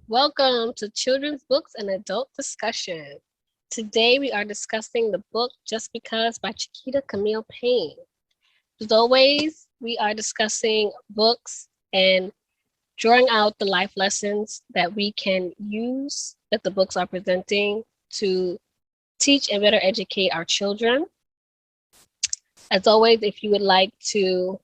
Welcome to Children's Books and Adult Discussion. Today we are discussing the book Just Because by Chiquita Payne. As always, we are discussing books and drawing out the life lessons that we can use that the books are presenting to teach and better educate our children. As always, if you would like to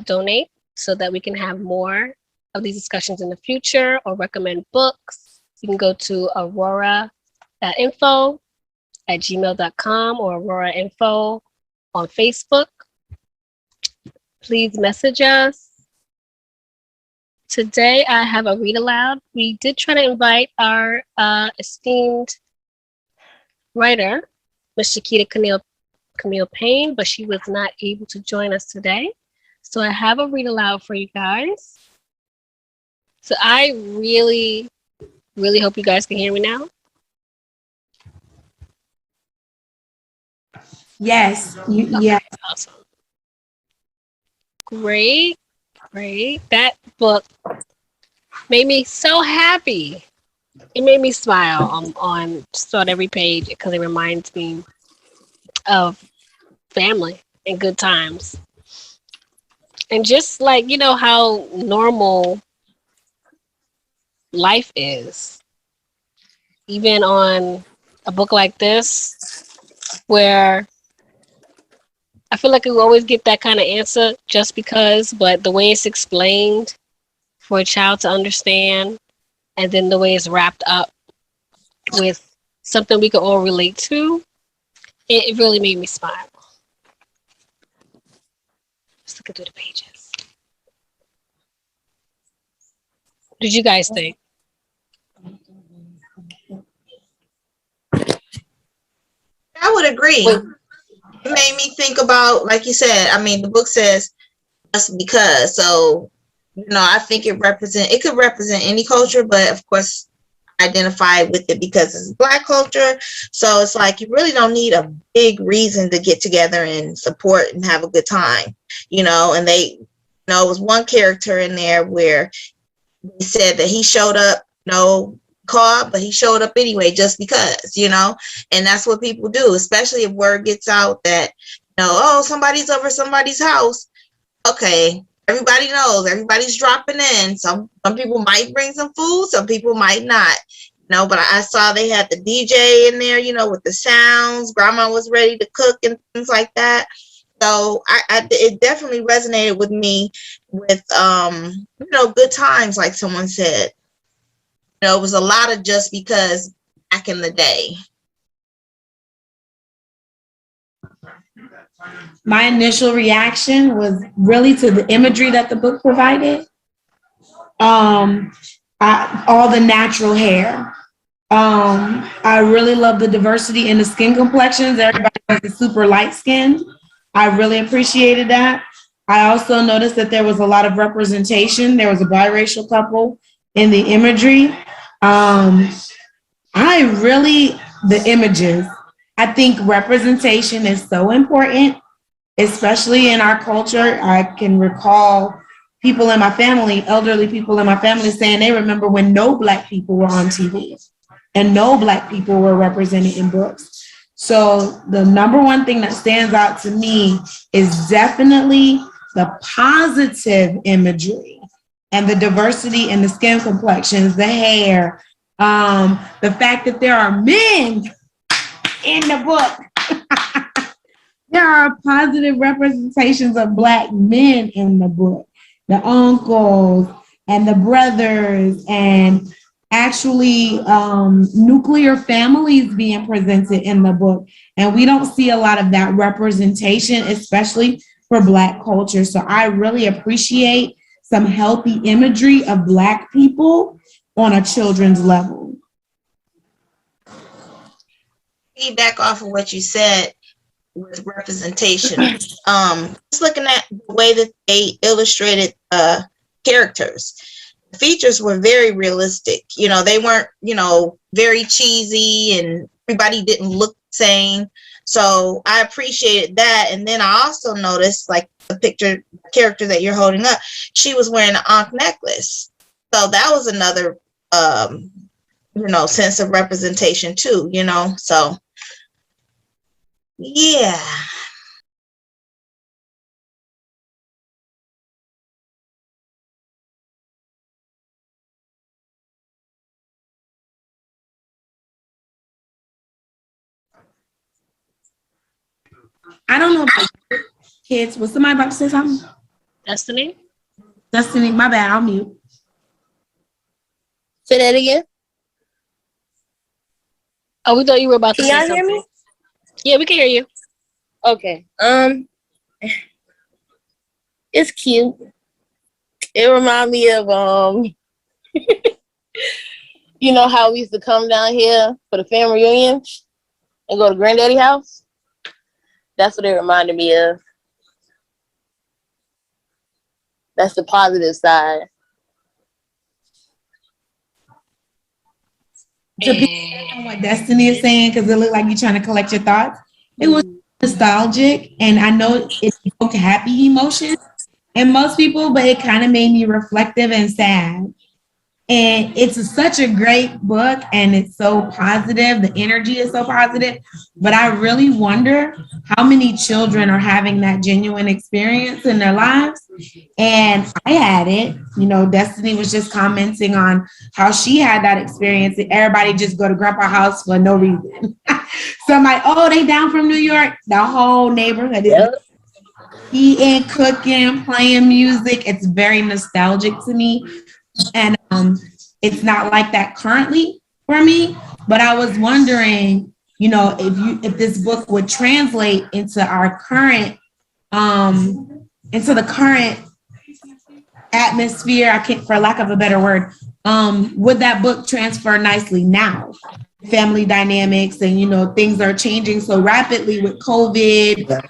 donate so that we can have more of these discussions in the future or recommend books, you can go to aroara.info@gmail.com or aroarainfo on Facebook. Please message us. Today I have a read aloud. We did try to invite our esteemed writer, Ms. Chiquita Payne, but she was not able to join us today. So I have a read aloud for you guys. So I really hope you guys can hear me now. Yes. Yeah. Awesome. Great. That book made me so happy. It made me smile on just about every page because it reminds me of family and good times. And just like, how normal life is, even on a book like this, where I feel like we always get that kind of answer just because, but the way it's explained for a child to understand, and then the way it's wrapped up with something we can all relate to, it really made me smile. Just looking through the pages. What did you guys think? I would agree. It made me think about, like you said, the book says just because. So, I think it could represent any culture, but of course, identify with it because it's Black culture. So it's like you really don't need a big reason to get together and support and have a good time, and they, it was one character in there where they said that he showed up, called, but he showed up anyway just because, and that's what people do, especially if word gets out that, somebody's over somebody's house. Okay, everybody knows, everybody's dropping in. Some people might bring some food, some people might not, but I saw they had the DJ in there, with the sounds. Grandma was ready to cook and things like that. So it definitely resonated with me with, good times, like someone said. It was a lot of just because back in the day. My initial reaction was really to the imagery that the book provided. All the natural hair. I really love the diversity in the skin complexions. Everybody was super light skinned. I really appreciated that. I also noticed that there was a lot of representation. There was a biracial couple in the imagery. The images. I think representation is so important, especially in our culture. I can recall people in my family, elderly people in my family, saying they remember when no Black people were on TV and no Black people were represented in books. So the number one thing that stands out to me is definitely the positive imagery and the diversity in the skin complexions, the hair, the fact that there are men in the book. There are positive representations of Black men in the book, the uncles and the brothers, and actually nuclear families being presented in the book. And we don't see a lot of that representation, especially for Black culture. So I really appreciate some healthy imagery of Black people on a children's level. Feedback off of what you said with representation. Just looking at the way that they illustrated characters. The features were very realistic. They weren't, very cheesy, and everybody didn't look the same. So I appreciated that. And then I also noticed, like the character that you're holding up, she was wearing an ankh necklace. So that was another, sense of representation too, so yeah. I don't know about kids. Was somebody about to say something? Destiny? Destiny, my bad. I'll mute. Say that again. Oh, we thought you were about to Can say y'all something. hear me? Yeah, we can hear you. Okay. It's cute. It reminds me of you know how we used to come down here for the family reunions and go to granddaddy house? That's what it reminded me of. That's the positive side. To piggyback on what Destiny is saying, because it looked like you're trying to collect your thoughts. It was nostalgic, and I know it evoked happy emotions in most people, but it kind of made me reflective and sad. And such a great book, and it's so positive. The energy is so positive. But I really wonder how many children are having that genuine experience in their lives. And I had it. Destiny was just commenting on how she had that experience. And everybody just go to grandpa's house for no reason. So I'm like, oh, they down from New York. The whole neighborhood is eating, cooking, playing music. It's very nostalgic to me. And it's not like that currently for me, but I was wondering, if this book would translate into our current, into the current atmosphere, for lack of a better word, would that book transfer nicely now? Family dynamics and, things are changing so rapidly with COVID,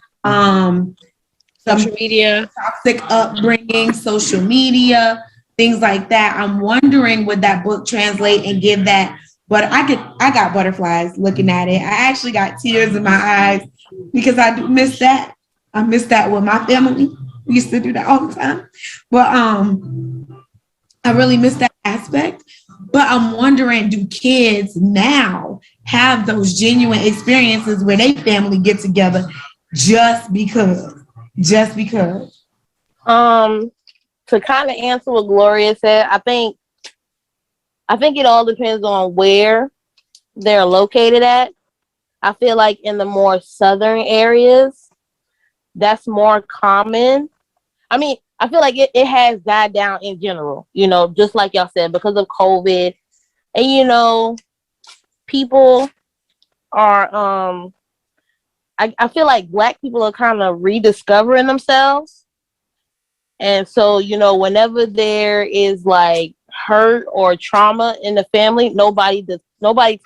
social media, toxic upbringing, social media, things like that. I'm wondering would that book translate and give that, but I got butterflies looking at it. I actually got tears in my eyes because I do miss that. I miss that with my family. We used to do that all the time. But I really miss that aspect. But I'm wondering, do kids now have those genuine experiences where they family get together just because? Just because? To kind of answer what Gloria said, I think it all depends on where they're located at. I feel like in the more southern areas, that's more common. I mean, I feel like it has died down in general, just like y'all said, because of COVID. And, people are, I feel like Black people are kind of rediscovering themselves. And so, whenever there is like hurt or trauma in the family, nobody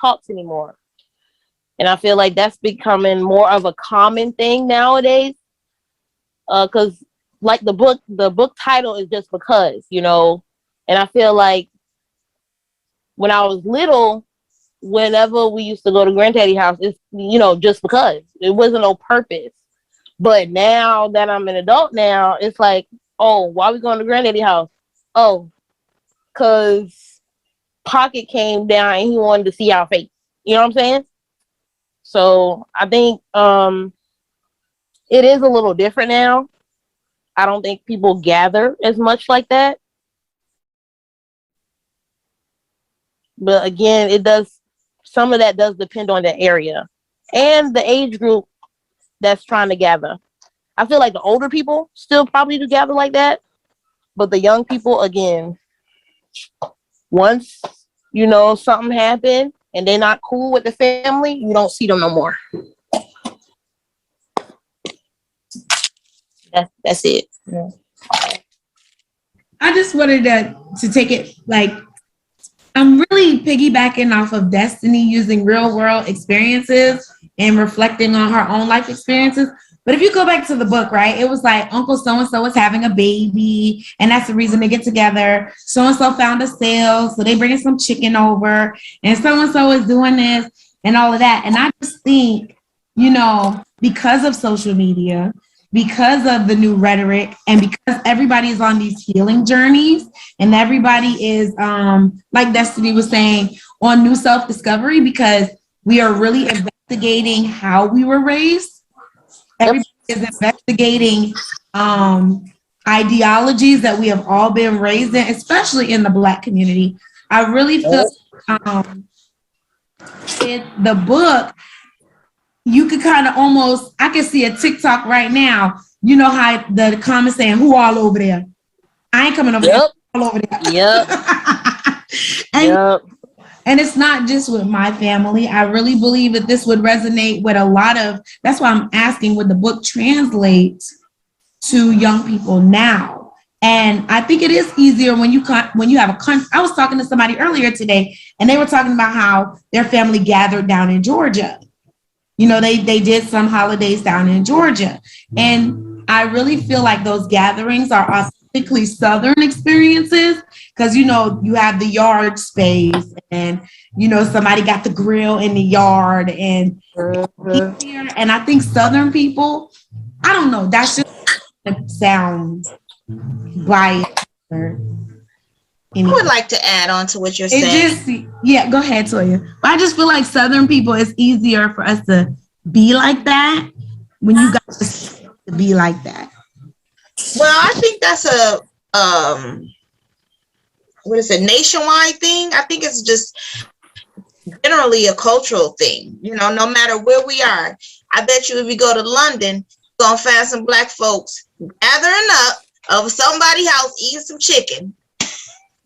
talks anymore. And I feel like that's becoming more of a common thing nowadays. Because like the book title is just because, and I feel like when I was little, whenever we used to go to granddaddy house, it's, just because it wasn't no purpose. But now that I'm an adult now, it's like, oh, why are we going to granddaddy house? Oh, because Pocket came down and he wanted to see our face. You know what I'm saying? So I think it is a little different now. I don't think people gather as much like that. But again, some of that does depend on the area and the age group that's trying to gather. I feel like the older people still probably do gather like that. But the young people, again, once, something happened and they're not cool with the family, you don't see them no more. That's it. Yeah. I just wanted to take it like, I'm really piggybacking off of Destiny using real world experiences and reflecting on her own life experiences. But if you go back to the book, right, it was like Uncle so-and-so was having a baby, and that's the reason they get together. So-and-so found a sale, so they bringing some chicken over, and so-and-so is doing this and all of that. And I just think, because of social media, because of the new rhetoric, and because everybody is on these healing journeys, and everybody is, like Destiny was saying, on new self-discovery, because we are really investigating how we were raised. Everybody is investigating ideologies that we have all been raised in, especially in the Black community. I really feel in the book, you could kind of almost, I can see a TikTok right now. You know how the comments saying, who all over there? I ain't coming over there. All over there. Yep. And it's not just with my family. I really believe that this would resonate with a lot of, that's why I'm asking, would the book translate to young people now? And I think it is easier when you have a I was talking to somebody earlier today, and they were talking about how their family gathered down in Georgia. You know, they did some holidays down in Georgia. And I really feel like those gatherings are authentically Southern experiences, because, you know, you have the yard space, and, you know, somebody got the grill in the yard, and and I think Southern people, I don't know, that's just sounds biased. I would like to add on to what you're saying. Yeah, go ahead, Toya. But I just feel like Southern people, it's easier for us to be like that when you got to be like that. Well, I think that's a nationwide thing. I think it's just generally a cultural thing. You know, no matter where we are, I bet you if we go to London, you're gonna find some Black folks gathering up over somebody's house eating some chicken.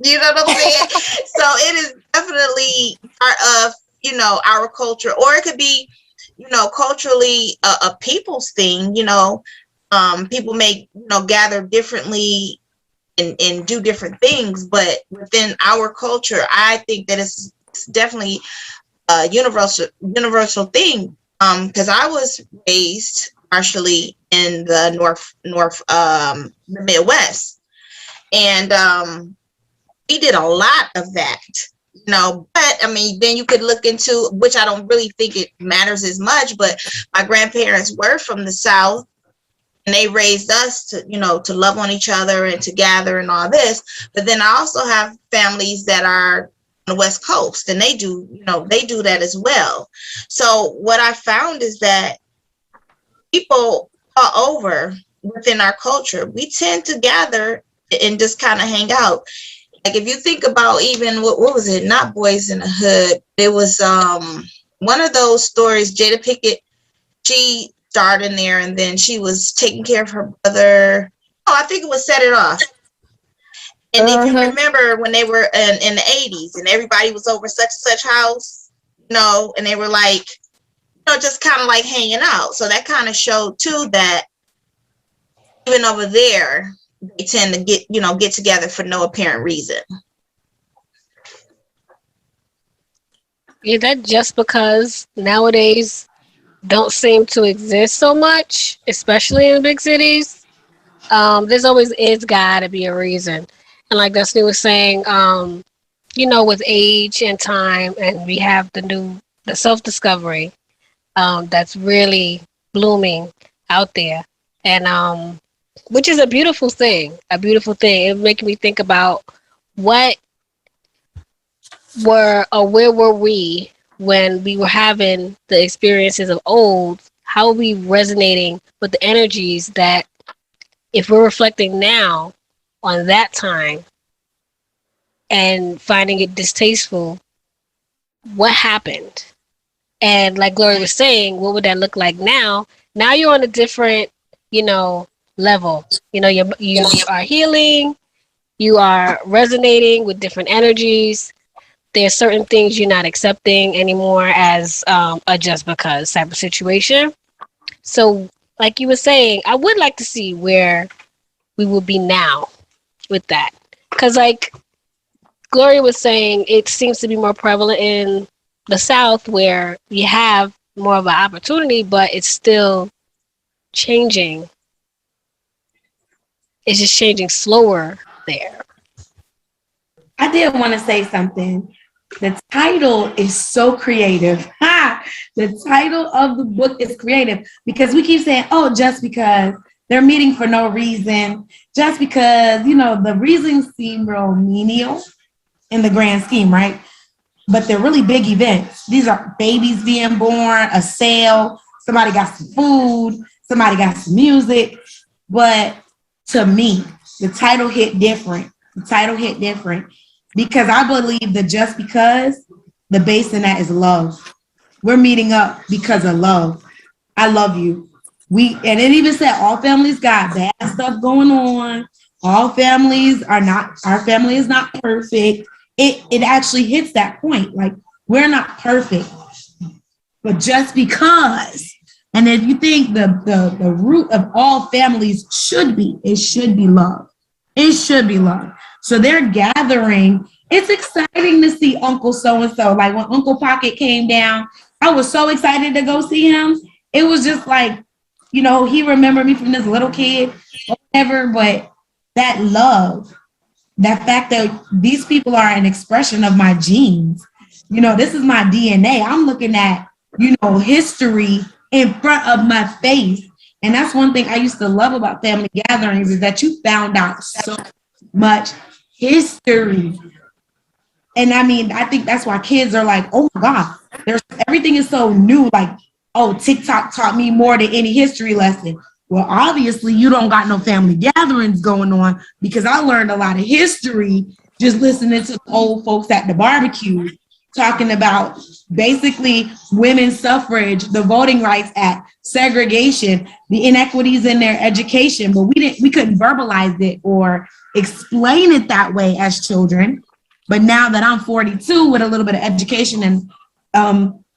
You know what I'm saying? So it is definitely part of, you know, our culture, or it could be, you know, culturally a people's thing. You know, people may, you know, gather differently and do different things, but within our culture, I think that it's definitely a universal thing. Because I was raised partially in the the Midwest, and we did a lot of that, you know. But I mean, then you could look into, which I don't really think it matters as much, but my grandparents were from the South, and they raised us to, you know, to love on each other and to gather and all this. But then I also have families that are on the West Coast, and they do, you know, they do that as well. So what I found is that people all over within our culture, we tend to gather and just kind of hang out. Like if you think about even what was it? Not Boys in the Hood. It was one of those stories. Jada Pinkett, she starred in there, and then she was taking care of her brother. Oh, I think it was Set It Off. And if you remember when they were in the 80s, and everybody was over such and such house, you know, and they were like, you know, just kind of like hanging out. So that kind of showed too that even over there, they tend to get together for no apparent reason. Yeah, that just because nowadays don't seem to exist so much, especially in big cities. There's always is gotta be a reason. And like Destiny was saying, you know, with age and time, and we have the self-discovery that's really blooming out there. And which is a beautiful thing. It making me think about where were we when we were having the experiences of old? How are we resonating with the energies that, if we're reflecting now on that time and finding it distasteful, what happened? And like Gloria was saying, what would that look like now? Now you're on a different, you know, level. You know, you are healing, you are resonating with different energies. There's certain things you're not accepting anymore as a just because type of situation. So like you were saying, I would like to see where we will be now with that. Because like Gloria was saying, it seems to be more prevalent in the South, where you have more of an opportunity, but it's still changing. It's just changing slower there. I did want to say something. The title is so creative. The title of the book is creative, because we keep saying, oh, just because. They're meeting for no reason, just because, the reasons seem real menial in the grand scheme, right? But they're really big events. These are babies being born, a sale, somebody got some food, somebody got some music. But to me, the title hit different. Because I believe that just because the base in that is love. We're meeting up because of love. I love you. And it even said all families got bad stuff going on. Our family is not perfect. It actually hits that point. Like, we're not perfect, but just because. And if you think the root of all families should be love. It should be love. So they're gathering. It's exciting to see Uncle so-and-so. Like, when Uncle Pocket came down, I was so excited to go see him. It was just like, he remembered me from this little kid, whatever. But that love, that fact that these people are an expression of my genes. This is my DNA. I'm looking at, history in front of my face. And that's one thing I used to love about family gatherings, is that you found out so much history. And I think that's why kids are like, oh my God, everything is so new. Like, oh, TikTok taught me more than any history lesson. Well, obviously you don't got no family gatherings going on, because I learned a lot of history just listening to the old folks at the barbecue talking about basically women's suffrage, the Voting Rights Act, segregation, the inequities in their education. But we couldn't verbalize it or explain it that way as children. But now that I'm 42 with a little bit of education and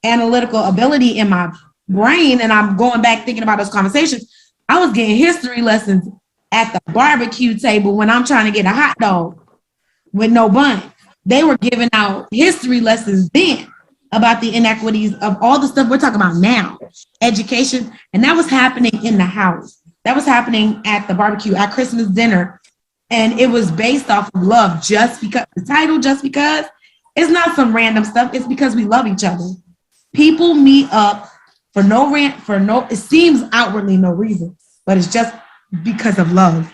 analytical ability in my brain, and I'm going back thinking about those conversations, I was getting history lessons at the barbecue table when I'm trying to get a hot dog with no bun. They were giving out history lessons then about the inequities of all the stuff we're talking about now, education. And that was happening in the house. That was happening at the barbecue, at Christmas dinner. And it was based off of love, just because the title, just because, it's not some random stuff. It's because we love each other. People meet up for it seems outwardly no reason, but it's just because of love.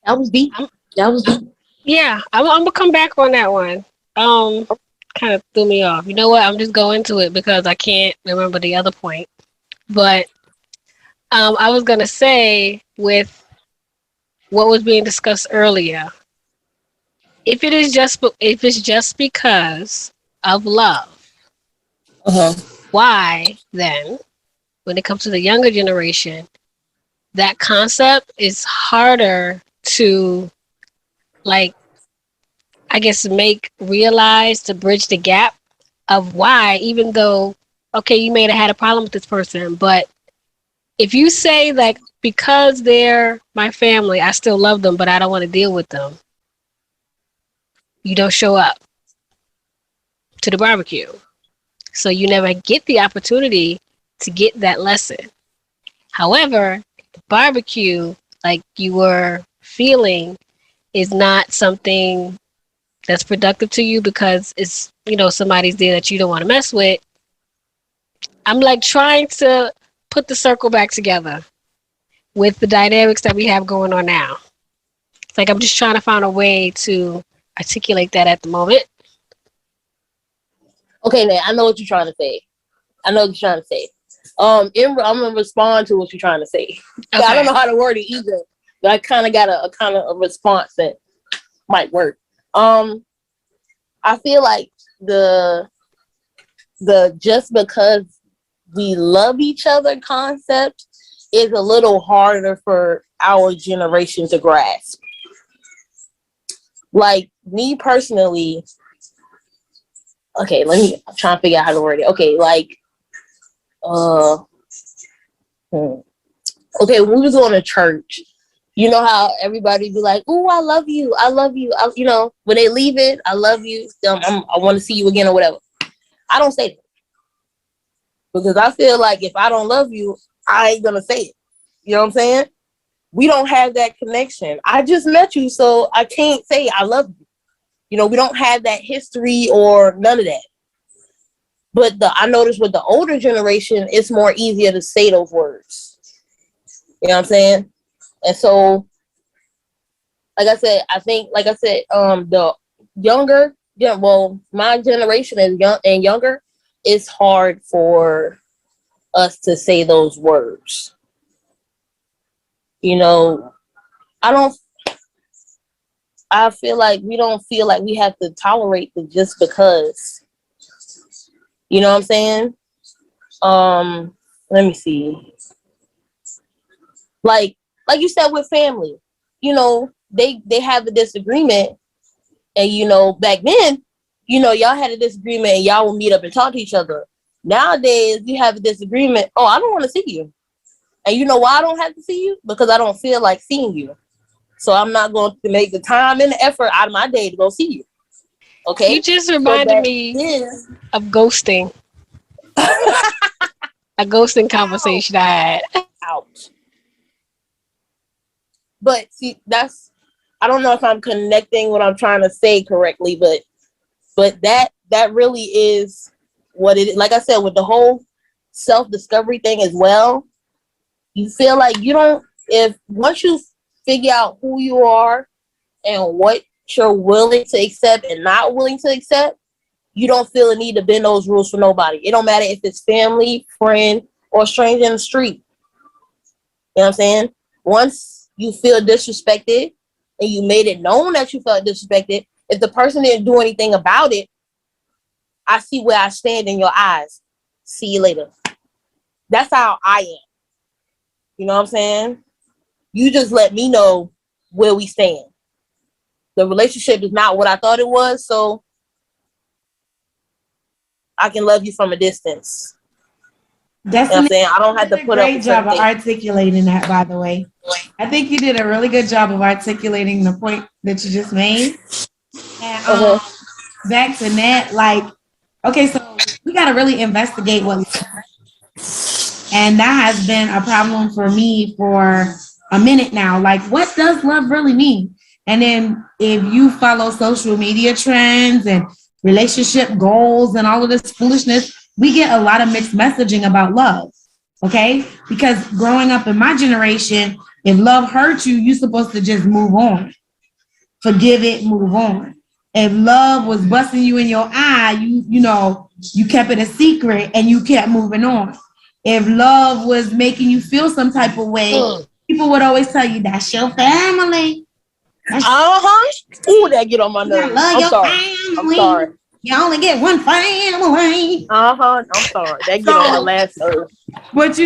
That was deep. Yeah, I'm gonna come back on that one. Kind of threw me off. You know what? I'm just going into it because I can't remember the other point. But I was gonna say, with what was being discussed earlier, if it's just because of love, why then, when it comes to the younger generation, that concept is harder to, like, I guess, realize, to bridge the gap of why, even though, okay, you may have had a problem with this person, but if you say, like, because they're my family, I still love them, but I don't want to deal with them, you don't show up to the barbecue. So you never get the opportunity to get that lesson. However, the barbecue, like you were feeling, is not something that's productive to you because it's, somebody's there that you don't want to mess with. I'm like trying to put the circle back together with the dynamics that we have going on now. It's like I'm just trying to find a way to articulate that at the moment. Okay, now I know what you're trying to say. I'm gonna respond to what you're trying to say. Okay. I don't know how to word it either, but I kind of got a response that might work. I feel like the just because we love each other concept is a little harder for our generation to grasp. Like, me personally, okay, I'm trying to figure out how to word it. Okay, like, okay, when we was going to church, you know how everybody be like, "Oh, I love you. When they leave it, I love you. I want to see you again," or whatever. I don't say that because I feel like if I don't love you, I ain't gonna say it. You know what I'm saying? We don't have that connection. I just met you, so I can't say I love you. We don't have that history or none of that. But I noticed with the older generation, it's more easier to say those words. You know what I'm saying? And so, like I said, the younger, yeah, well, my generation is young and younger. It's hard for us to say those words. You know, I feel like we don't feel like we have to tolerate the just because. You know what I'm saying? Let me see. Like you said with family, you know, they have a disagreement, and you know, back then, you know, y'all had a disagreement and y'all will meet up and talk to each other. Nowadays, you have a disagreement. Oh, I don't want to see you. And you know why I don't have to see you? Because I don't feel like seeing you. So I'm not going to make the time and the effort out of my day to go see you. Okay? You just reminded me of ghosting. A ghosting conversation I had. Ouch. But see, I don't know if I'm connecting what I'm trying to say correctly, but that really is what it is. Like I said, with the whole self-discovery thing as well, you feel like once you figure out who you are and what you're willing to accept and not willing to accept, you don't feel the need to bend those rules for nobody. It don't matter if it's family, friend, or stranger in the street. You know what I'm saying? Once you feel disrespected and you made it known that you felt disrespected, if the person didn't do anything about it, I see where I stand in your eyes. See you later. That's how I am. You know what I'm saying? You just let me know where we stand. The relationship is not what I thought it was, so I can love you from a distance. That's you know what I'm saying? I don't have to put up with a great job of articulating that, by the way. I think you did a really good job of articulating the point that you just made. And back to that, like, okay, so we got to really investigate what, and that has been a problem for me for a minute now. Like, what does love really mean? And then if you follow social media trends and relationship goals and all of this foolishness, we get a lot of mixed messaging about love. Okay? Because growing up in my generation, if love hurt you, you're supposed to just move on. Forgive it, move on. If love was busting you in your eye, you kept it a secret and you kept moving on. If love was making you feel some type of way, people would always tell you, that's your family. Ooh, that get on my nerves. I'm sorry. You only get one family. I'm sorry. That get on my last nerve. But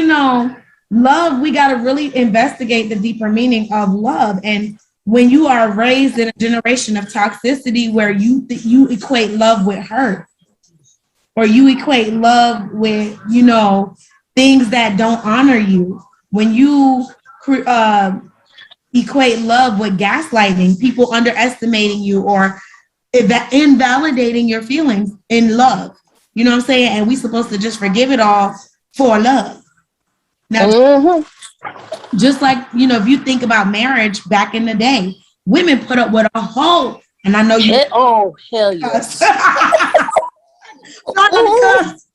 love, we got to really investigate the deeper meaning of love. And when you are raised in a generation of toxicity where you equate love with hurt, or you equate love with, things that don't honor you, when you equate love with gaslighting, people underestimating you or invalidating your feelings in love. You know what I'm saying? And we supposed to just forgive it all for love. Now, just like, if you think about marriage back in the day, women put up with a whole, and I know you. Oh, hell yes. Not the cuss.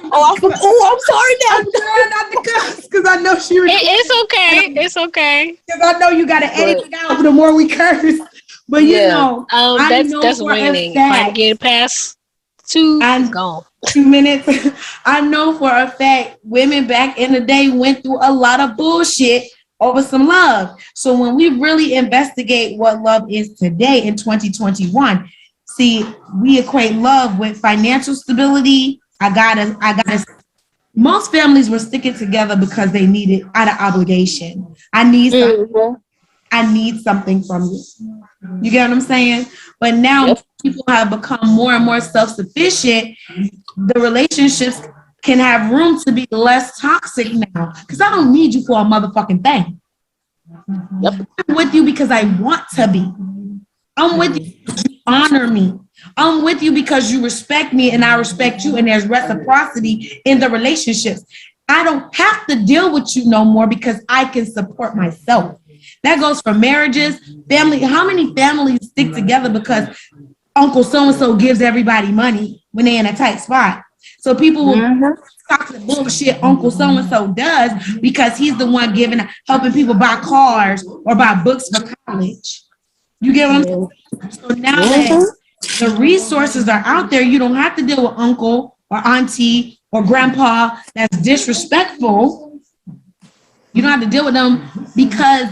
I'm sorry now. I'm trying not to cuss because I know she. It's okay. It's okay. Because I know you got to edit it out the more we curse. But that's winning. If I get past 2, I'm gone. 2 minutes. I know for a fact women back in the day went through a lot of bullshit over some love. So when we really investigate what love is today in 2021, see, we equate love with financial stability. I gotta. Most families were sticking together because they needed out of obligation. I need something from you. You get what I'm saying? But now people have become more and more self-sufficient. The relationships can have room to be less toxic now. Because I don't need you for a motherfucking thing. I'm with you because I want to be. I'm with you because you honor me. I'm with you because you respect me and I respect you, and there's reciprocity in the relationships. I don't have to deal with you no more because I can support myself. That goes for marriages, family. How many families stick together because Uncle so-and-so gives everybody money? when they're in a tight spot. So people will talk the bullshit Uncle so-and-so does because he's the one helping people buy cars or buy books for college. You get what I'm saying? So now that the resources are out there, you don't have to deal with uncle or auntie or grandpa that's disrespectful. You don't have to deal with them because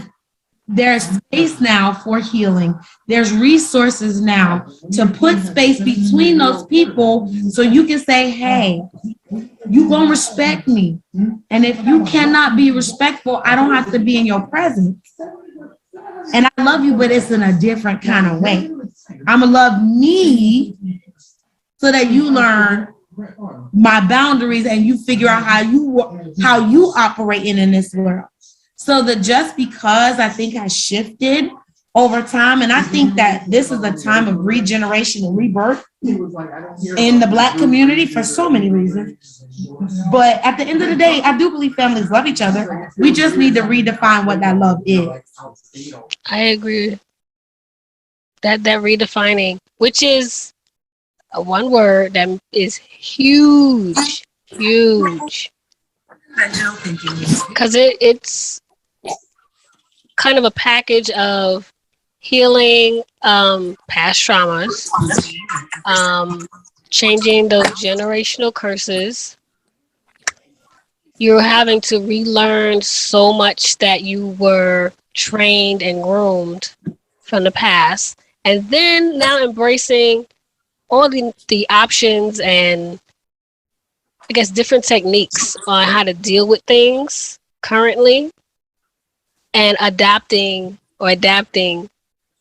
there's space now for healing. There's resources now to put space between those people so you can say, hey, you gonna respect me. And if you cannot be respectful, I don't have to be in your presence. And I love you, but it's in a different kind of way. I'm gonna love me so that you learn my boundaries and you figure out how you operate in this world. So the just because I think has shifted over time. And I think that this is a time of regeneration and rebirth in the Black community for so many reasons. But at the end of the day, I do believe families love each other. We just need to redefine what that love is. I agree. That redefining, which is a one word that is huge. Because it's kind of a package of healing past traumas, changing those generational curses. You're having to relearn so much that you were trained and groomed from the past, and then now embracing all the options and I guess different techniques on how to deal with things currently, and adapting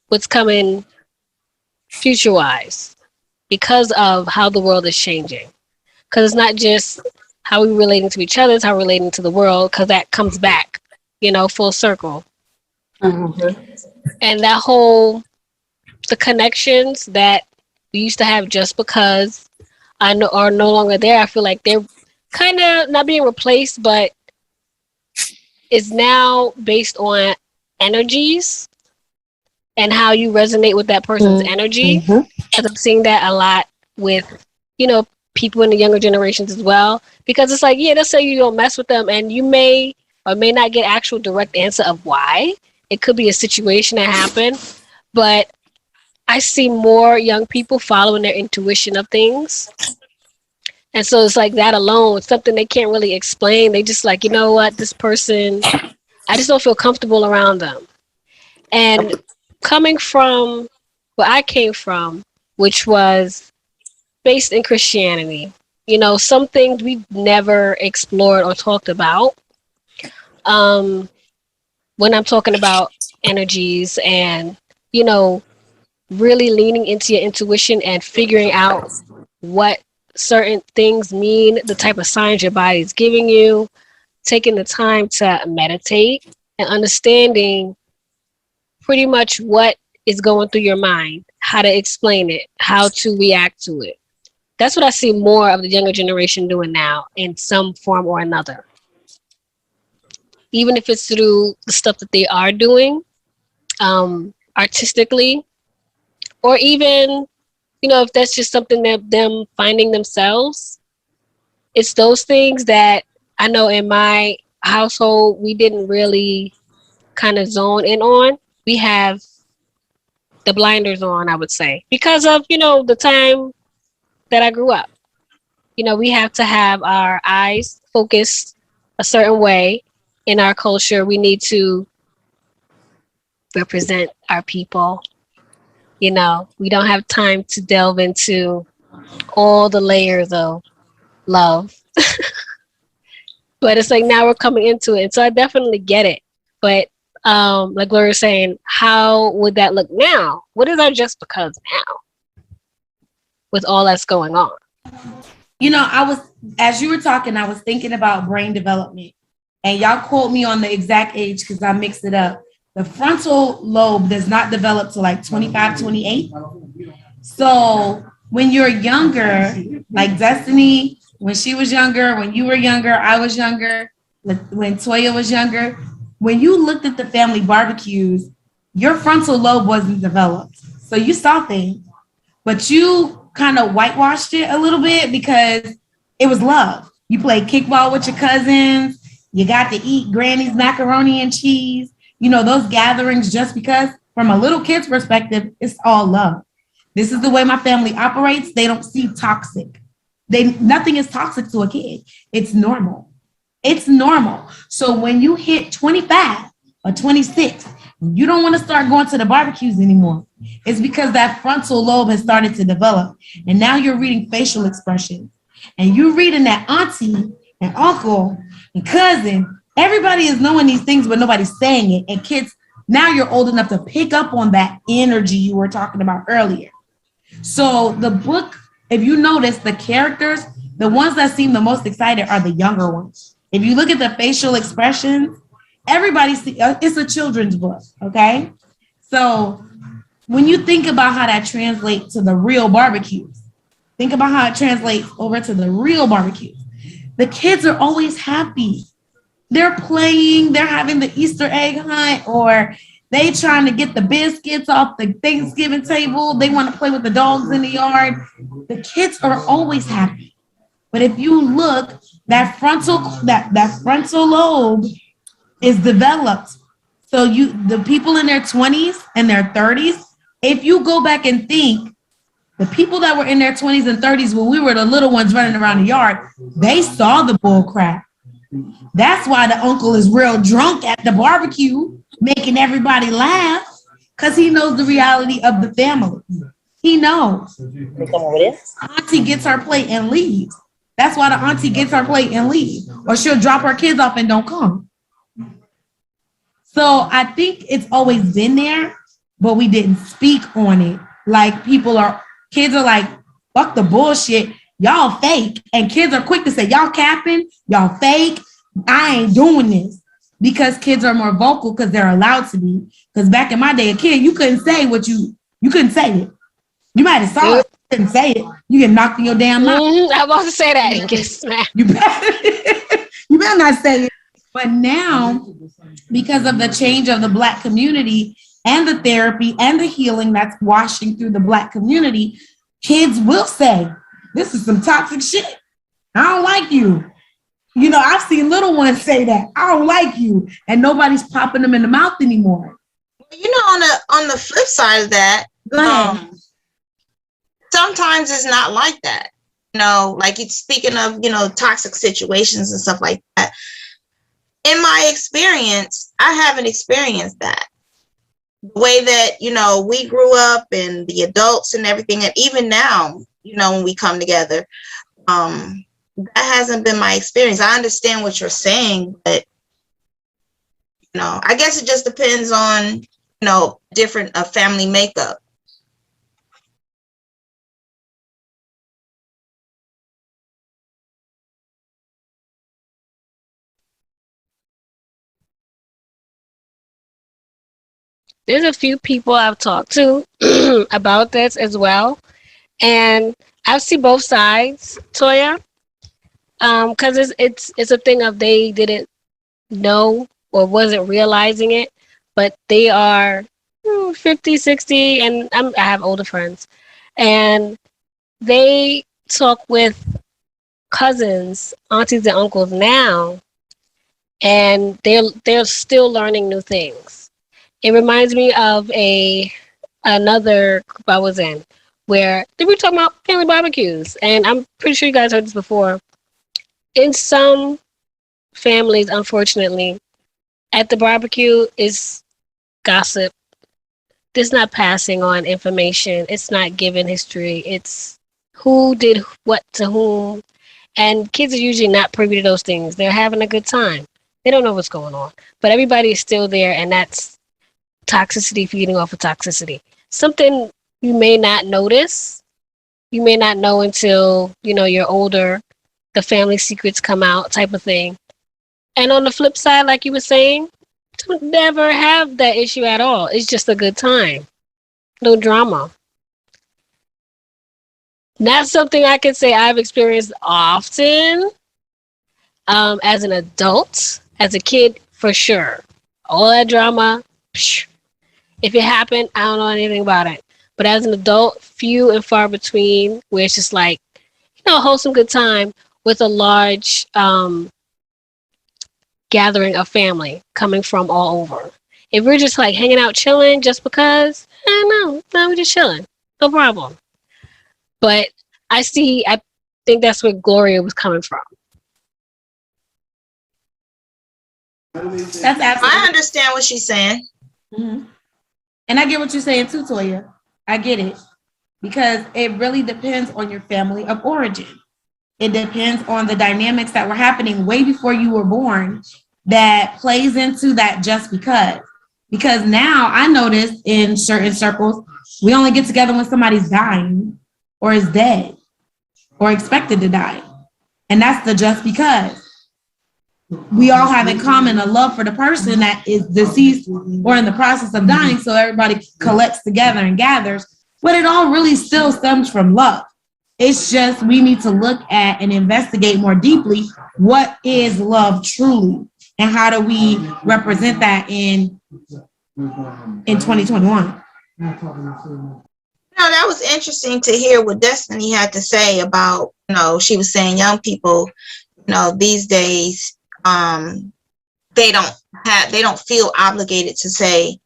what's coming future-wise because of how the world is changing. Because it's not just how we're relating to each other, it's how we're relating to the world, because that comes back, full circle. And that the connections that we used to have just because are no longer there, I feel like they're kind of not being replaced, but it's now based on energies and how you resonate with that person's energy. Because I'm seeing that a lot with, people in the younger generations as well. Because it's like, yeah, they'll say you don't mess with them, and you may or may not get actual direct answer of why. It could be a situation that happened, but I see more young people following their intuition of things. And so it's like that alone, it's something they can't really explain. They just like, you know what, this person, I just don't feel comfortable around them. And coming from where I came from, which was based in Christianity, some things we never explored or talked about. When I'm talking about energies and, really leaning into your intuition and figuring out what certain things mean, the type of signs your body is giving you, taking the time to meditate and understanding pretty much what is going through your mind, how to explain it, how to react to it. That's what I see more of the younger generation doing now in some form or another. Even if it's through the stuff that they are doing artistically, or even, if that's just something that them finding themselves. It's those things that I know in my household, we didn't really kind of zone in on. We have the blinders on, I would say, because of, the time that I grew up. We have to have our eyes focused a certain way in our culture. We need to represent our people. We don't have time to delve into all the layers of love. But it's like now we're coming into it. And so I definitely get it. But like Gloria was saying, how would that look now? What is our just because now with all that's going on? As you were talking, I was thinking about brain development. And y'all quote me on the exact age because I mixed it up. The frontal lobe does not develop to like 25, 28. So when you're younger, like Destiny, when she was younger, when you were younger, I was younger, when Toya was younger, when you looked at the family barbecues, your frontal lobe wasn't developed. So you saw things, but you kind of whitewashed it a little bit because it was love. You played kickball with your cousins. You got to eat Granny's macaroni and cheese. You know, those gatherings, just because from a little kid's perspective, it's all love. This is the way my family operates. They don't see toxic. Nothing is toxic to a kid. It's normal. It's normal. So when you hit 25 or 26, you don't want to start going to the barbecues anymore. It's because that frontal lobe has started to develop. And now you're reading facial expressions. And you're reading that auntie and uncle and cousin. Everybody is knowing these things, but nobody's saying it. And kids, now you're old enough to pick up on that energy you were talking about earlier. So the book, if you notice, the characters, the ones that seem the most excited are the younger ones. If you look at the facial expressions, it's a children's book, okay? So when you think about how that translates to the real barbecues, think about how it translates over to the real barbecues. The kids are always happy. They're playing, they're having the Easter egg hunt, or they trying to get the biscuits off the Thanksgiving table. They want to play with the dogs in the yard. The kids are always happy. But if you look, that frontal lobe is developed. So the people in their 20s and their 30s, if you go back and think, the people that were in their 20s and 30s when we were the little ones running around the yard, they saw the bull crap. That's why the uncle is real drunk at the barbecue, making everybody laugh, because he knows the reality of the family. He knows. Auntie gets her plate and leaves. That's why the auntie gets her plate and leaves. Or she'll drop her kids off and don't come. So I think it's always been there, but we didn't speak on it. Like kids are like, fuck the bullshit. Y'all fake. And kids are quick to say, y'all capping, y'all fake. I ain't doing this. Because kids are more vocal because they're allowed to be. Because back in my day, a kid, you couldn't say you couldn't say it. You might have saw it, you couldn't say it. You get knocked in your damn mouth. I was about to say that and get smacked. You better not say it. But now, because of the change of the Black community and the therapy and the healing that's washing through the Black community, kids will say, this is some toxic shit. I don't like you. You know, I've seen little ones say that. I don't like you. And nobody's popping them in the mouth anymore. You know, on the flip side of that, Go ahead. Sometimes it's not like that. You know, like it's speaking of, you know, toxic situations and stuff like that. In my experience, I haven't experienced that. The way that, you know, we grew up and the adults and everything, and even now, you know, when we come together, that hasn't been my experience. I understand what you're saying, but, you know, I guess it just depends on, you know, different family makeup. There's a few people I've talked to about this as well. And I see both sides, Toya. Because it's a thing of they didn't know or wasn't realizing it, but they are 50, 60, and I have older friends, and they talk with cousins, aunties, and uncles now, and they're still learning new things. It reminds me of another group I was in where they were talking about family barbecues, and I'm pretty sure you guys heard this before. In some families, unfortunately, at the barbecue is gossip. It's not passing on information. It's not giving history. It's who did what to whom. And kids are usually not privy to those things. They're having a good time. They don't know what's going on. But everybody is still there, and that's toxicity feeding off of toxicity. Something you may not notice. You may not know until, you know, you're older. The family secrets come out type of thing. And on the flip side, like you were saying, to never have that issue at all. It's just a good time. No drama. Not something I can say I've experienced often as an adult. As a kid, for sure. All that drama, if it happened, I don't know anything about it. But But as an adult, few and far between, where it's just like, a wholesome good time with a large gathering of family coming from all over. If we're just like hanging out, chilling, just because, no, we're just chilling, no problem. But I think that's where Gloria was coming from. That's absolutely. I understand what she's saying. Mm-hmm. And I get what you're saying too, Toya. I get it. Because it really depends on your family of origin. It depends on the dynamics that were happening way before you were born that plays into that just because. Because now I notice in certain circles, we only get together when somebody's dying or is dead or expected to die. And that's the just because. We all have in common a love for the person that is deceased or in the process of dying. So everybody collects together and gathers. But it all really still stems from love. It's just we need to look at and investigate more deeply what is love truly and how do we represent that in 2021. That was interesting to hear what Destiny had to say about, she was saying young people, these days, they don't feel obligated to say,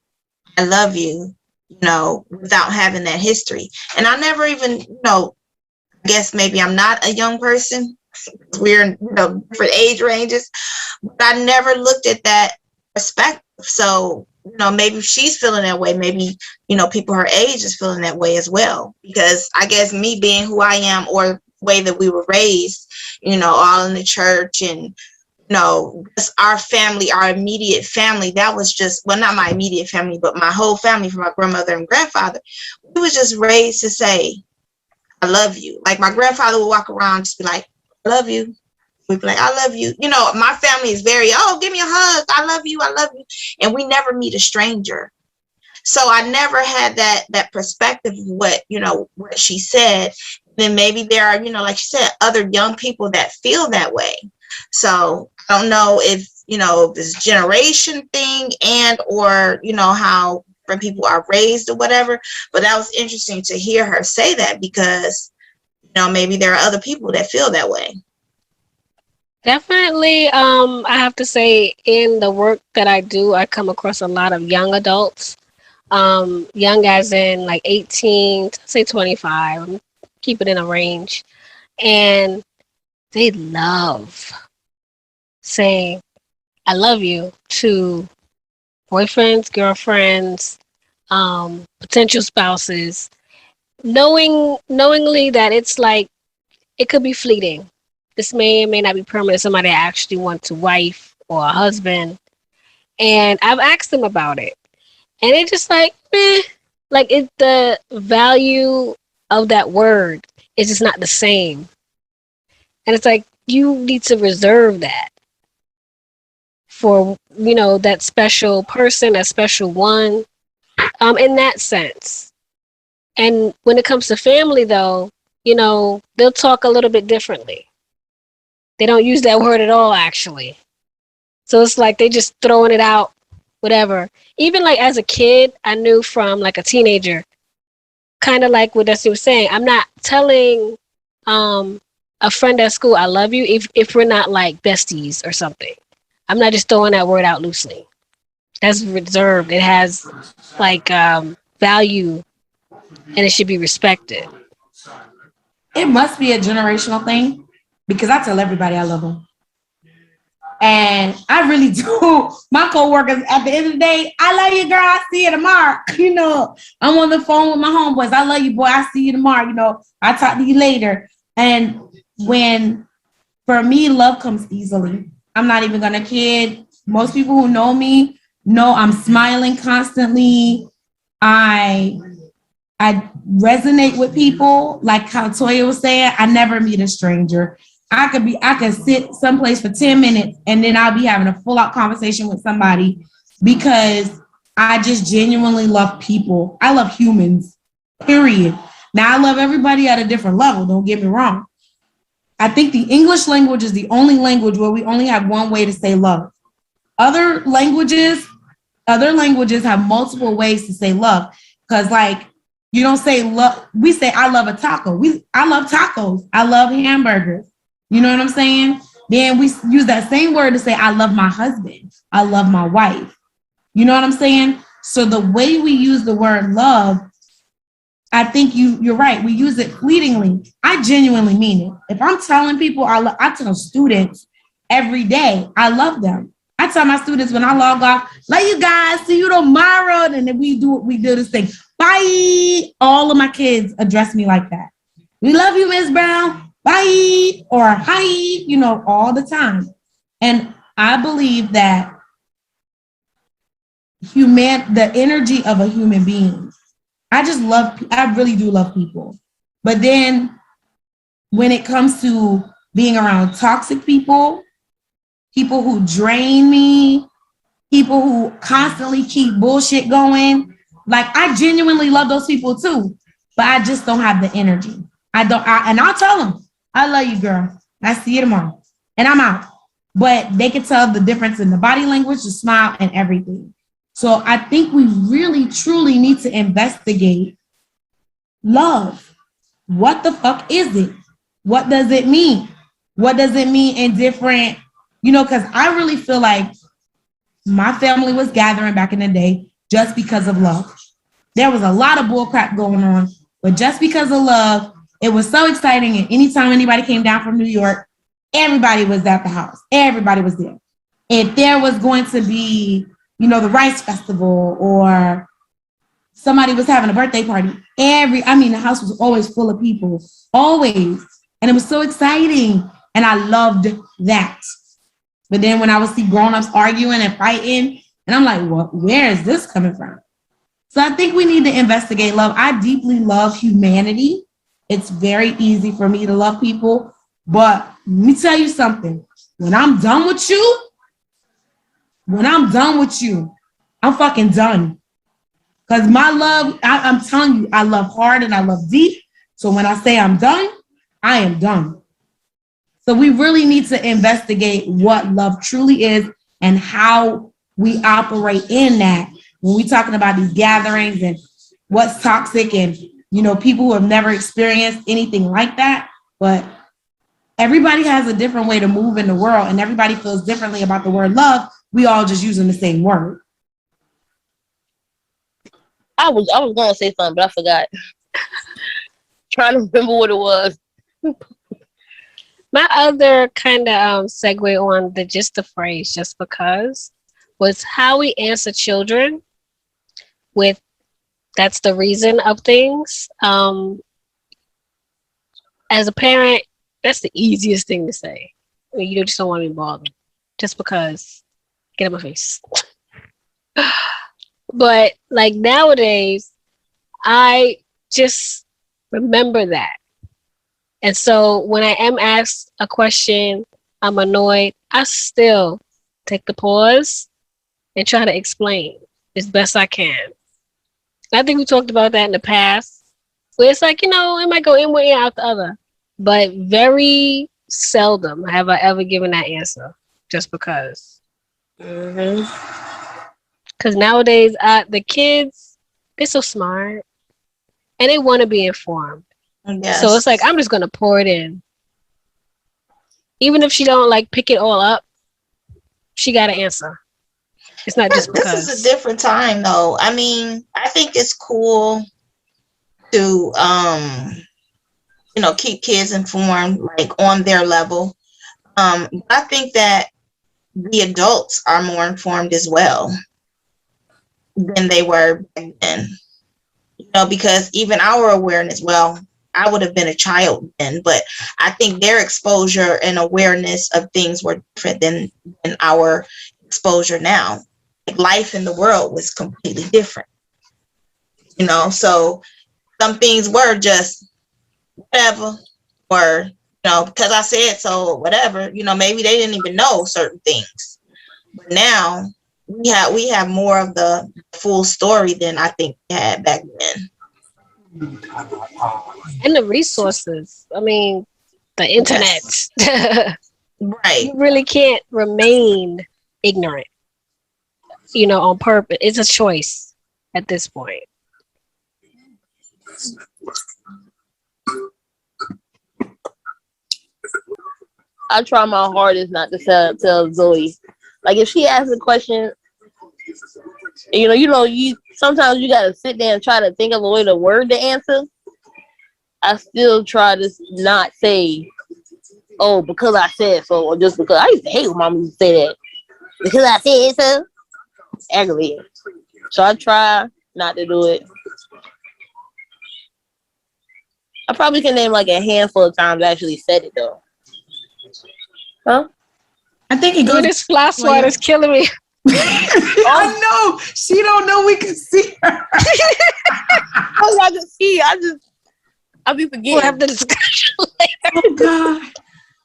I love you, without having that history. And I never even, I guess maybe I'm not a young person. We're in different age ranges, but I never looked at that perspective. So, maybe she's feeling that way. Maybe, people her age is feeling that way as well. Because I guess me being who I am or the way that we were raised, all in the church and, just our family, our immediate family, that was just, well, not my immediate family, but my whole family from my grandmother and grandfather. We was just raised to say, I love you. Like my grandfather would walk around just be like, I love you. We'd be like, I love you. My family is very, give me a hug. I love you. I love you. And we never meet a stranger. So I never had that perspective of what she said. Then maybe there are, like you said, other young people that feel that way. So I don't know if, this generation thing and, or, how different people are raised or whatever, but that was interesting to hear her say that because, maybe there are other people that feel that way. Definitely, I have to say in the work that I do, I come across a lot of young adults, young as in like 18 to say 25, I'm keeping it in a range, and they love saying, I love you to boyfriends, girlfriends, potential spouses, knowingly that it's like, it could be fleeting. This may or may not be permanent. Somebody actually wants a wife or a husband. And I've asked them about it. And it's just like, like the value of that word is just not the same. And it's like, you need to reserve that for, that special person, that special one, in that sense. And when it comes to family though, they'll talk a little bit differently. They don't use that word at all, actually. So it's like they just throwing it out, whatever. Even like as a kid, I knew from like a teenager, kind of like what Dusty was saying, I'm not telling a friend at school, I love you, if we're not like besties or something. I'm not just throwing that word out loosely. That's reserved. It has like value and it should be respected. It must be a generational thing. Because I tell everybody I love them. And I really do. My coworkers, at the end of the day, I love you, girl. I see you tomorrow. I'm on the phone with my homeboys. I love you, boy. I see you tomorrow. I'll talk to you later. And for me, love comes easily. I'm not even going to kid. Most people who know me know I'm smiling constantly. I resonate with people. Like how Toya was saying, I never meet a stranger. I could sit someplace for 10 minutes and then I'll be having a full out conversation with somebody because I just genuinely love people. I love humans, period. Now I love everybody at a different level. Don't get me wrong. I think the English language is the only language where we only have one way to say love. Other languages have multiple ways to say love. Because like You don't say love. We say I love a taco. I love tacos. I love hamburgers. You know what I'm saying? Then we use that same word to say I love my husband. I love my wife. You know what I'm saying? So the way we use the word love, I think you're right. We use it fleetingly. I genuinely mean it. If I'm telling people I tell students every day I love them. I tell my students when I log off, love you guys, see you tomorrow. And then we do this thing. Bye. All of my kids address me like that. We love you, Miss Brown. Bye. Or hi, all the time. And I believe that the energy of a human being, I really do love people. But then when it comes to being around toxic people who drain me, people who constantly keep bullshit going, like I genuinely love those people too, but I just don't have the energy. And I'll tell them, I love you, girl. I see you tomorrow. And I'm out. But they can tell the difference in the body language, the smile, and everything. So I think we really, truly need to investigate love. What the fuck is it? What does it mean? What does it mean in different, because I really feel like my family was gathering back in the day just because of love. There was a lot of bullcrap going on, but just because of love, it was so exciting. And anytime anybody came down from New York, everybody was at the house. Everybody was there. If there was going to be, the Rice Festival or somebody was having a birthday party, the house was always full of people, always. And it was so exciting. And I loved that. But then when I would see grown-ups arguing and fighting, and I'm like, well, where is this coming from? So I think we need to investigate love. I deeply love humanity. It's very easy for me to love people. But let me tell you something. When I'm done with you, I'm fucking done. Because my love, I'm telling you, I love hard and I love deep. So when I say I'm done, I am done. So we really need to investigate what love truly is and how we operate in that when we're talking about these gatherings and what's toxic and, people who have never experienced anything like that. But everybody has a different way to move in the world and everybody feels differently about the word love. We all just using the same word. I was going to say something, but I forgot. Trying to remember what it was. My other kind of segue on the phrase just because was how we answer children with that's the reason of things. As a parent, that's the easiest thing to say. You just don't want to be bothered just because. Get out of my face. But like nowadays, I just remember that. And so when I am asked a question, I'm annoyed, I still take the pause and try to explain as best I can. I think we talked about that in the past, where it's like, it might go in one ear out the other. But very seldom have I ever given that answer just because. Because nowadays, the kids, they're so smart and they want to be informed. Yes. So it's like, I'm just going to pour it in. Even if she don't pick it all up, she got to answer. It's not just because. This is a different time though. I think it's cool to, keep kids informed, on their level. I think that the adults are more informed as well than they were back then. Because even our awareness, I would have been a child then, but I think their exposure and awareness of things were different than our exposure now. Life in the world was completely different. So some things were just whatever, or because I said so, whatever, maybe they didn't even know certain things. But now we have more of the full story than I think we had back then. And the resources. The internet. Yes. Right. You really can't remain ignorant, on purpose. It's a choice at this point. I try my hardest not to tell Zoe. Like if she asks a question, you sometimes you gotta sit there and try to think of a way to word the answer. I still try to not say, "Oh, because I said so," or just because. I used to hate when mom used to say that. Because I said so. Aggravating. So I try not to do it. I probably can name like a handful of times I actually said it though. Huh? I think it Dude, goes. this flash water is killing me. I know. She don't know we can see her. I just see. I be forgetting. We'll have the discussion later. Oh God.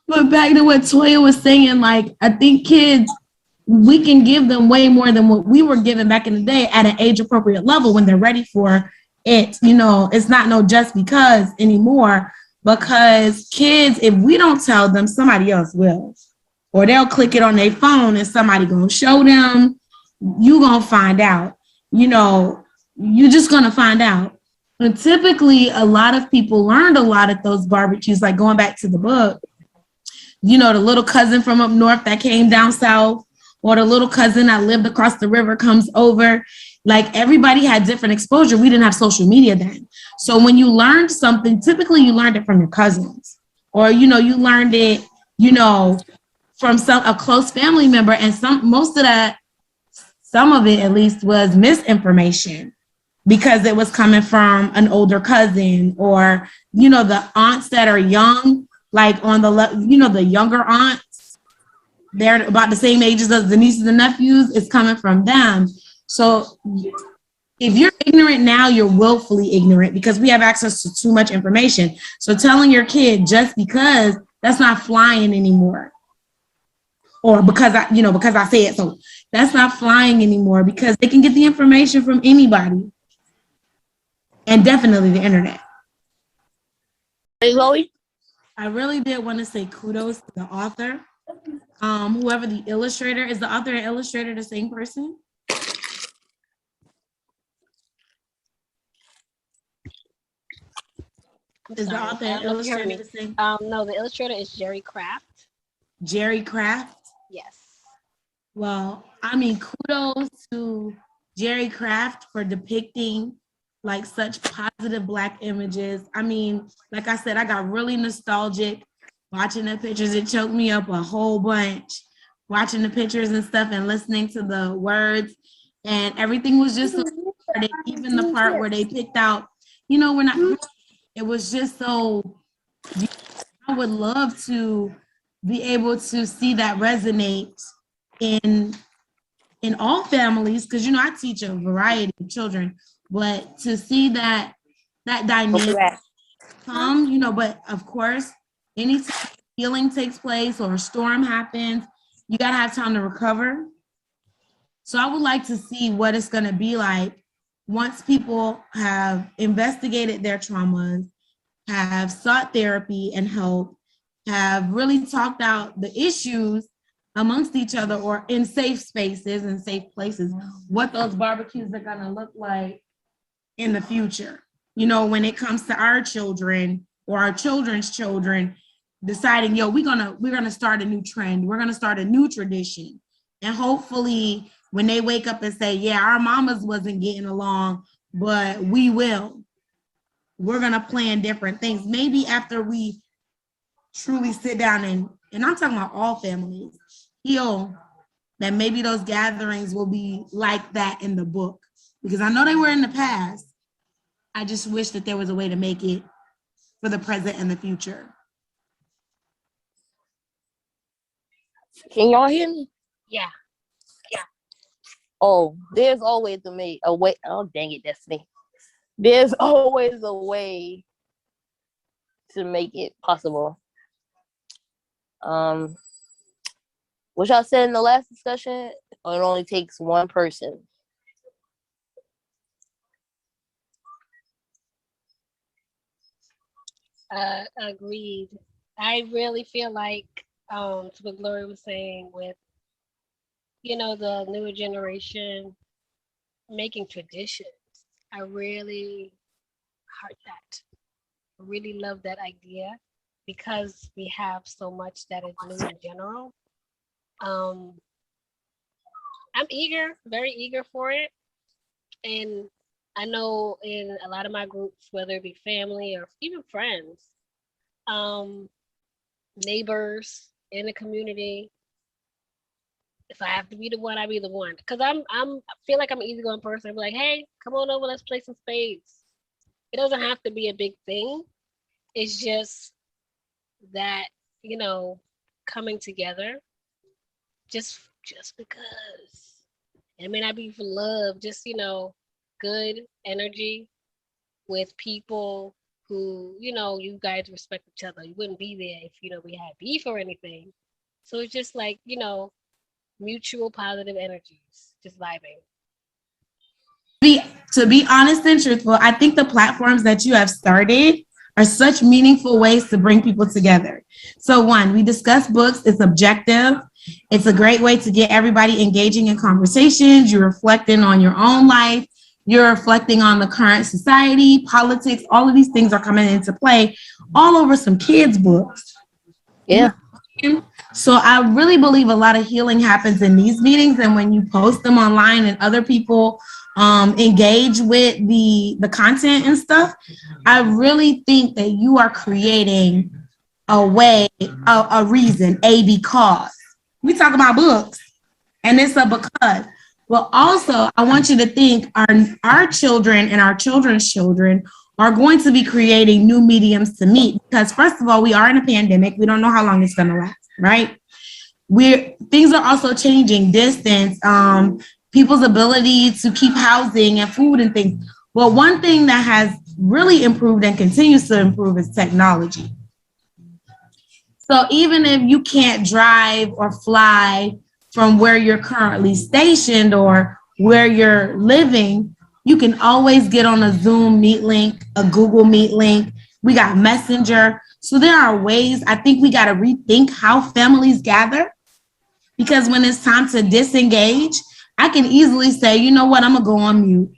But back to what Toya was saying, like, I think kids, we can give them way more than what we were given back in the day at an age appropriate level when they're ready for it. It's not no just because anymore, because kids, if we don't tell them, somebody else will. Or they'll click it on their phone and somebody gonna show them. You gonna find out. You're just gonna find out. And typically, a lot of people learned a lot at those barbecues, like going back to the book. The little cousin from up north that came down south, or the little cousin that lived across the river comes over. Like everybody had different exposure. We didn't have social media then. So when you learned something, typically you learned it from your cousins, or, you learned it, from a close family member. And some of it at least was misinformation because it was coming from an older cousin, or, the aunts that are young, like on the younger aunts, they're about the same ages as the nieces and nephews, it's coming from them. So if you're ignorant now, you're willfully ignorant because we have access to too much information. So telling your kid just because, that's not flying anymore. Or because I say it, so that's not flying anymore, because they can get the information from anybody, and definitely the internet. Hey, Zoe? I really did want to say kudos to the author. Whoever the illustrator is, the author and illustrator the same person? Is the author and illustrator the same? No, the illustrator is Jerry Craft. Jerry Craft? Yes. Well, kudos to Jerry Craft for depicting like such positive Black images. Like I said, I got really nostalgic watching the pictures. It choked me up a whole bunch, watching the pictures and stuff and listening to the words. And everything was just so cathartic. Even the part where they picked out, we're not, it was just so, I would love to be able to see that resonate in all families, because I teach a variety of children, but to see that dynamic come, but of course, anytime healing takes place or a storm happens, you gotta have time to recover. So I would like to see what it's gonna be like once people have investigated their traumas, have sought therapy and help, have really talked out the issues amongst each other or in safe spaces and safe places, what those barbecues are gonna look like in the future. When it comes to our children or our children's children, deciding, we're gonna start a new trend, we're gonna start a new tradition. And hopefully when they wake up and say, yeah, our mamas wasn't getting along, but we will. We're gonna plan different things. Maybe after we truly sit down and I'm talking about all families, heal, that maybe those gatherings will be like that in the book. Because I know they were in the past. I just wish that there was a way to make it for the present and the future. Can y'all hear me? Yeah. Oh, there's always a way. Oh, dang it, Destiny. There's always a way to make it possible. What y'all said in the last discussion, it only takes one person. Agreed. I really feel like, to what Gloria was saying with, the newer generation making traditions. I really heart that. I really love that idea because we have so much that is new in general. Um, I'm eager, very eager for it. And I know in a lot of my groups, whether it be family or even friends, um, neighbors in the community, if I have to be the one, I be the one. Cause I feel like I'm an easygoing person. I'm like, hey, come on over, let's play some spades. It doesn't have to be a big thing. It's just that, you know, coming together just because. It may not be for love, just, good energy with people who, you guys respect each other. You wouldn't be there if, we had beef or anything. So it's just like, mutual positive energies, just vibing. To be honest and truthful, I think the platforms that you have started are such meaningful ways to bring people together. So one, we discuss books, it's objective. It's a great way to get everybody engaging in conversations. You're reflecting on your own life. You're reflecting on the current society, politics, all of these things are coming into play all over some kids' books. Yeah. So I really believe a lot of healing happens in these meetings, and when you post them online and other people engage with the content and stuff, I really think that you are creating a way, a reason, a because. We talk about books, and it's a because. Well, also, I want you to think our children and our children's children are going to be creating new mediums to meet, because first of all, we are in a pandemic. We don't know how long it's going to last, right? Things are also changing, distance, people's ability to keep housing and food and things. Well, one thing that has really improved and continues to improve is technology. So even if you can't drive or fly from where you're currently stationed or where you're living, you can always get on a Zoom Meet link, a Google Meet link. We got Messenger. So there are ways. I think we got to rethink how families gather, because when it's time to disengage, I can easily say, you know what, I'm going to go on mute.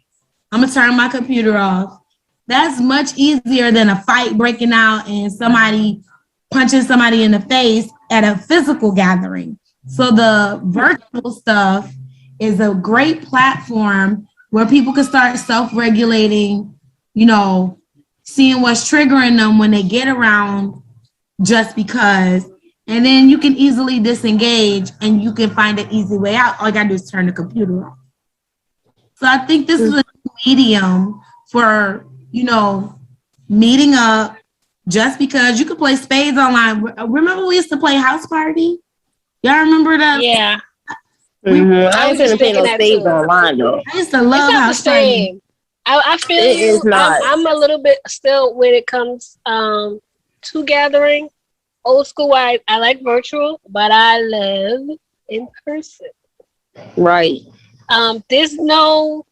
I'm going to turn my computer off. That's much easier than a fight breaking out and somebody punching somebody in the face at a physical gathering. So the virtual stuff is a great platform where people can start self-regulating, seeing what's triggering them when they get around just because. And then you can easily disengage and you can find an easy way out. All you gotta do is turn the computer off. So I think this is a medium for, meeting up just because. You could play spades online. Remember we used to play House Party? Y'all remember that? Yeah. I ain't gonna play no spades online though. I used to love House Party. I feel it you. Is not. I'm a little bit still when it comes to gathering. Old school wise, I like virtual, but I love in person. Right. There's no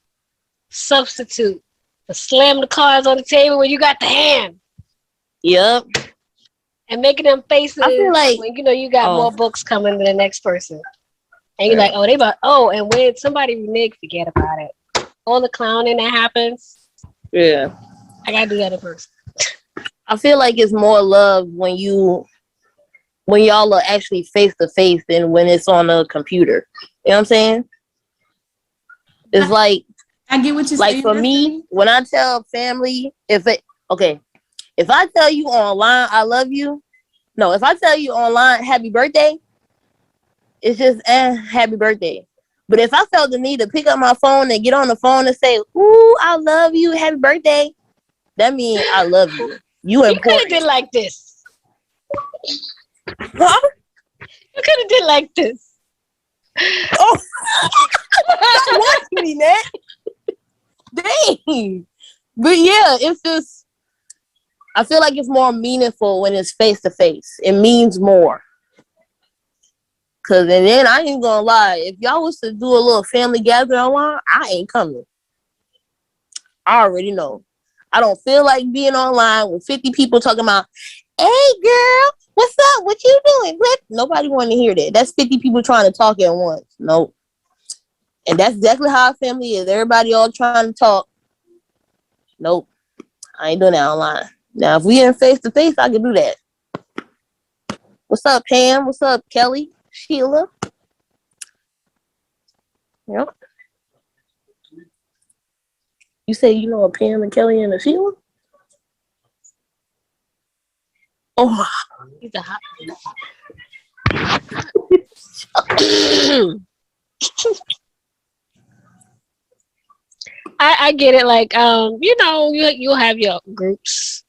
substitute for slamming the cards on the table when you got the hand. Yep. And making them faces. I feel like when you got more books coming to the next person. And you're like, and when somebody renege, forget about it. All the clowning that happens. Yeah. I gotta do that in person. I feel like it's more love when y'all are actually face to face than when it's on a computer. You know what I'm saying? It's like I get what you're saying. Like for me, when I tell family, if I tell you online I love you, no, if I tell you online happy birthday, it's just happy birthday. But if I felt the need to pick up my phone and get on the phone and say, ooh, I love you, happy birthday, that means I love you. You could have did like this. Huh? You could have did like this. Oh, stop watching me, man. Dang. But yeah, it's just, I feel like it's more meaningful when it's face to face. It means more. Cause and then I ain't gonna lie, if y'all was to do a little family gathering online, I ain't coming. I already know. I don't feel like being online with 50 people talking about, hey girl, what's up? What you doing? What? Nobody want to hear that. That's 50 people trying to talk at once. Nope. And that's exactly how our family is. Everybody all trying to talk. Nope. I ain't doing that online. Now, if we in face to face, I can do that. What's up, Pam? What's up, Kelly? Sheila? Yep. You say you know a Pam and Kelly and a Sheila? Oh, He's a hot. I get it. Like, you know, you'll have your groups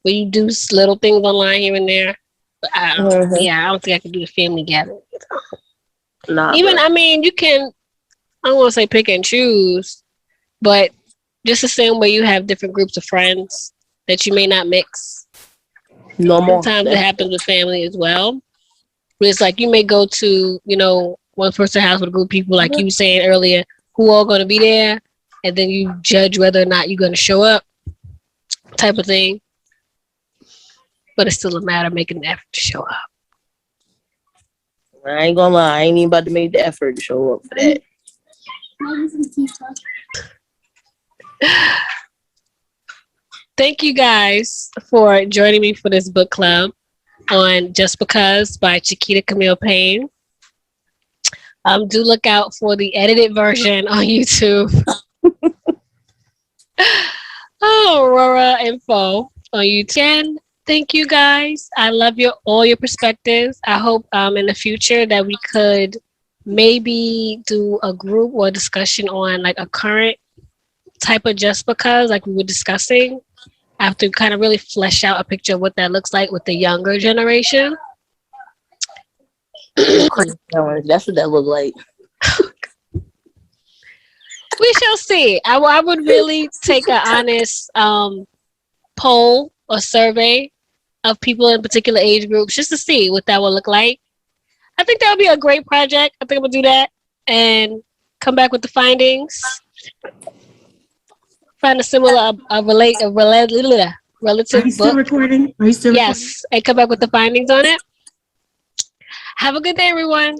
where you do little things online here and there. But I don't think I can do the family gathering. nah. Even, bro. I mean, you can, I don't want to say pick and choose, but just the same way you have different groups of friends that you may not mix. No more. Sometimes it happens with family as well. But it's like you may go to, you know, one person's house with a group of people, like you were saying earlier, who all going to be there, and then you judge whether or not you're going to show up, type of thing. But it's still a matter of making an effort to show up. I ain't gonna lie. I ain't even about to make the effort to show up for that. Thank you guys for joining me for this book club on Just Because by Chiquita Payne. Do look out for the edited version on YouTube. Aroara Info on YouTube. Again, thank you guys. I love all your perspectives. I hope in the future that we could maybe do a group or discussion on like a current type of Just Because, like we were discussing. I have to kind of really flesh out a picture of what that looks like with the younger generation. That's what that look like. We shall see. I would really take an honest poll or survey of people in particular age groups just to see what that would look like. I think that would be a great project. I think I'm going to do that and come back with the findings. Find a similar, relative Are you still book. recording? Are you still recording? Yes, and come back with the findings on it. Have a good day, everyone.